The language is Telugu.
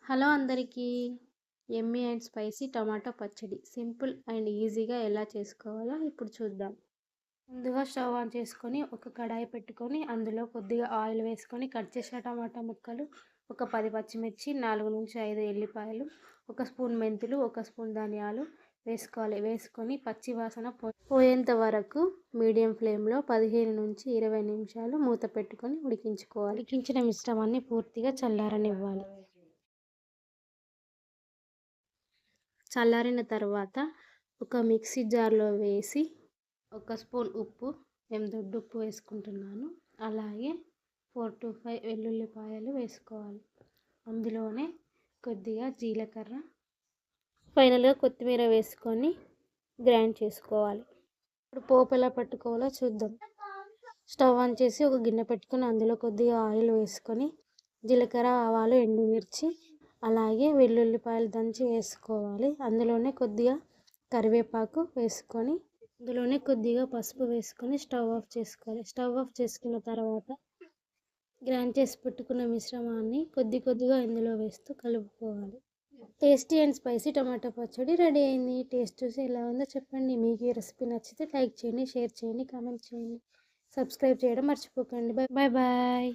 హలో అందరికీ! యమ్మీ అండ్ స్పైసీ టమాటో పచ్చడి సింపుల్ అండ్ ఈజీగా ఎలా చేసుకోవాలో ఇప్పుడు చూద్దాం. ముందుగా స్టవ్ ఆన్ చేసుకొని ఒక కడాయి పెట్టుకొని అందులో కొద్దిగా ఆయిల్ వేసుకొని కట్ చేసిన టమాటా ముక్కలు, ఒక 10 పచ్చిమిర్చి, 4-5 ఎల్లిపాయలు, 1 స్పూన్ మెంతులు, 1 స్పూన్ ధనియాలు వేసుకోవాలి. వేసుకొని పచ్చి వాసన పోయేంత వరకు మీడియం ఫ్లేమ్లో 15-20 నిమిషాలు మూత పెట్టుకొని ఉడికించుకోవాలి. ఉడికించిన మిశ్రమాన్ని పూర్తిగా చల్లారనివ్వాలి. చల్లారిన తర్వాత ఒక మిక్సీ జార్లో వేసి 1 స్పూన్ ఉప్పు, నేను దొడ్డుప్పు వేసుకుంటున్నాను. అలాగే 4-5 వెల్లుల్లిపాయలు వేసుకోవాలి. అందులోనే కొద్దిగా జీలకర్ర, ఫైనల్గా కొత్తిమీర వేసుకొని గ్రైండ్ చేసుకోవాలి. ఇప్పుడు పోపు ఎలా పట్టుకోవాలో చూద్దాం. స్టవ్ ఆన్ చేసి ఒక గిన్నె పెట్టుకొని అందులో కొద్దిగా ఆయిల్ వేసుకొని జీలకర్ర, ఆవాలు, ఎండుమిర్చి అలాగే వెల్లుల్లిపాయలు దంచి వేసుకోవాలి. అందులోనే కొద్దిగా కరివేపాకు వేసుకొని అందులోనే కొద్దిగా పసుపు వేసుకొని స్టవ్ ఆఫ్ చేసుకోవాలి. స్టవ్ ఆఫ్ చేసుకున్న తర్వాత గ్రైండ్ చేసి పెట్టుకున్న మిశ్రమాన్ని కొద్దిగా ఇందులో వేస్తూ కలుపుకోవాలి. టేస్టీ అండ్ స్పైసీ టమాటో పచ్చడి రెడీ అయింది. టేస్ట్ చూసి ఎలా ఉందో చెప్పండి. మీకు ఈ రెసిపీ నచ్చితే లైక్ చేయండి, షేర్ చేయండి, కామెంట్ చేయండి, సబ్స్క్రైబ్ చేయడం మర్చిపోకండి. Bye bye.